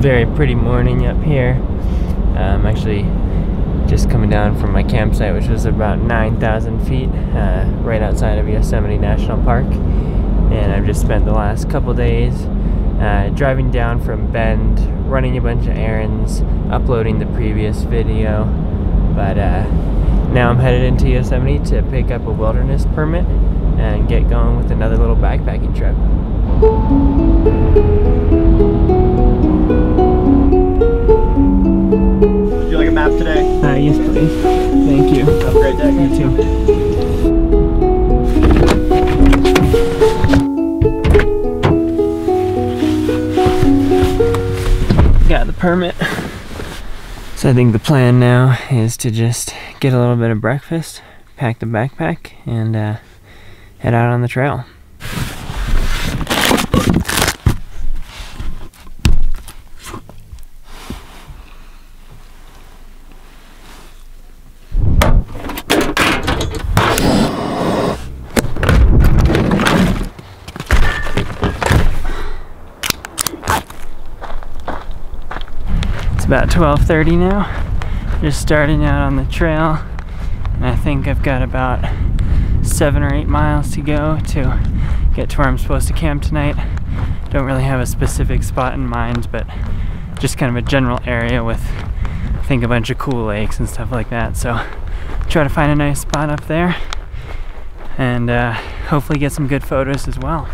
very pretty morning up here. I'm actually just coming down from my campsite, which was about 9,000 feet, right outside of Yosemite National Park. And I've just spent the last couple days driving down from Bend, running a bunch of errands, uploading the previous video. But now I'm headed into Yosemite to pick up a wilderness permit and get going with another little backpacking trip. Would you like a map today? Yes, please. Thank you. Have a great day. You too. Got the permit. So I think the plan now is to just get a little bit of breakfast, pack the backpack, and head out on the trail. About 12:30 now, just starting out on the trail, and I think I've got about 7 or 8 miles to go to get to where I'm supposed to camp tonight. Don't really have a specific spot in mind, but just kind of a general area with, I think, a bunch of cool lakes and stuff like that. So try to find a nice spot up there and hopefully get some good photos as well.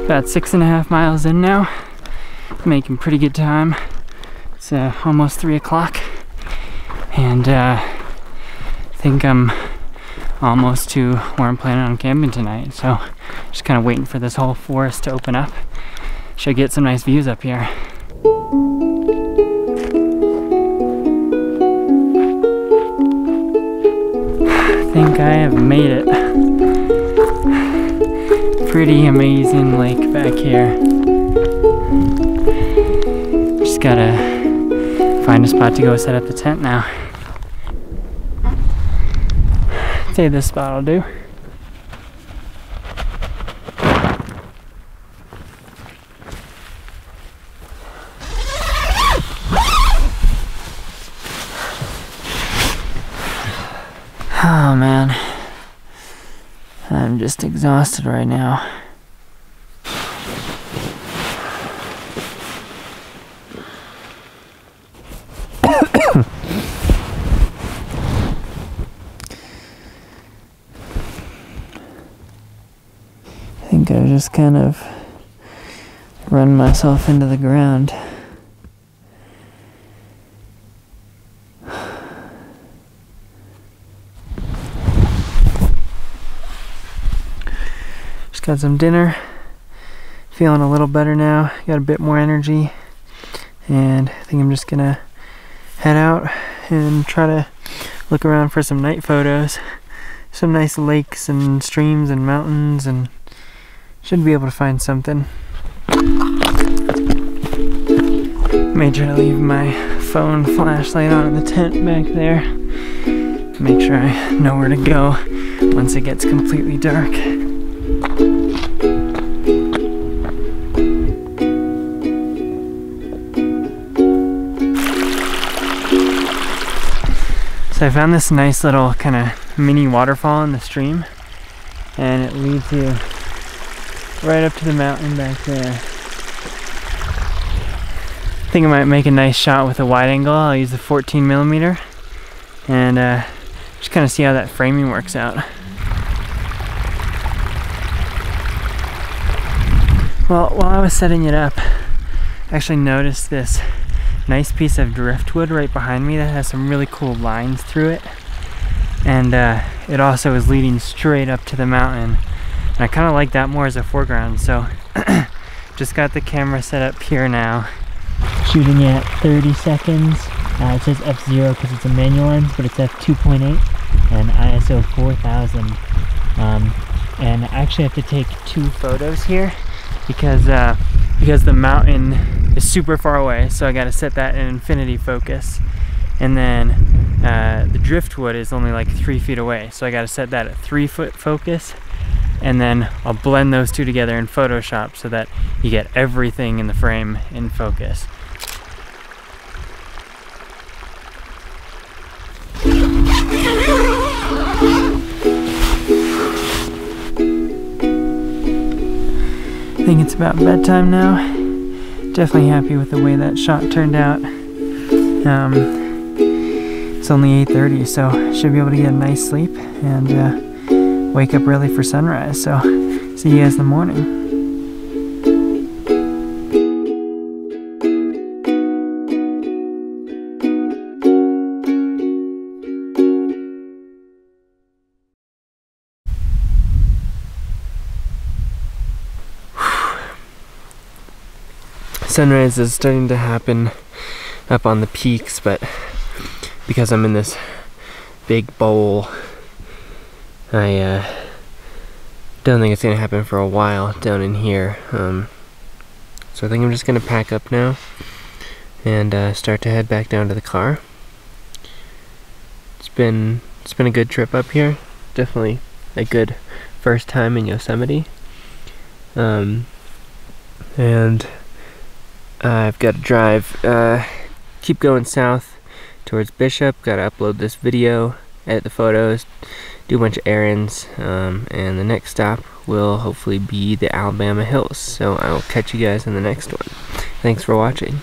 About 6.5 miles in now, making pretty good time. It's almost 3 o'clock, and I think I'm almost to where I'm planning on camping tonight. So just kind of waiting for this whole forest to open up. Should get some nice views up here. I think I have made it. Pretty amazing lake back here. Just gotta find a spot to go set up the tent now. I'd say this spot will do. Oh man. I'm just exhausted right now. I think I've just kind of run myself into the ground. Got some dinner, feeling a little better now, got a bit more energy, and I think I'm just gonna head out and try to look around for some night photos, some nice lakes and streams and mountains, and should be able to find something. Made sure to leave my phone flashlight on in the tent back there, make sure I know where to go once it gets completely dark. So I found this nice little kind of mini waterfall in the stream, and it leads you right up to the mountain back there. I think I might make a nice shot with a wide angle. I'll use the 14mm and just kind of see how that framing works out. Well, while I was setting it up, I actually noticed this nice piece of driftwood right behind me that has some really cool lines through it, and it also is leading straight up to the mountain, and I kind of like that more as a foreground. So just got the camera set up here now, shooting at 30 seconds. It says f0 because it's a manual lens, but it's f2.8 and ISO 4000. And I actually have to take 2 photos here because the mountain is super far away, so I got to set that in infinity focus. And then the driftwood is only like 3 feet away, so I got to set that at 3-foot focus. And then I'll blend those 2 together in Photoshop so that you get everything in the frame in focus. I think it's about bedtime now. Definitely happy with the way that shot turned out. It's only 8:30, so I should be able to get a nice sleep and wake up early for sunrise. So see you guys in the morning. Sunrise is starting to happen up on the peaks, but because I'm in this big bowl, I don't think it's gonna happen for a while down in here. So I think I'm just gonna pack up now and start to head back down to the car. It's been a good trip up here. Definitely a good first time in Yosemite. And I've got to drive, keep going south towards Bishop, got to upload this video, edit the photos, do a bunch of errands, and the next stop will hopefully be the Alabama Hills. So I will catch you guys in the next one. Thanks for watching.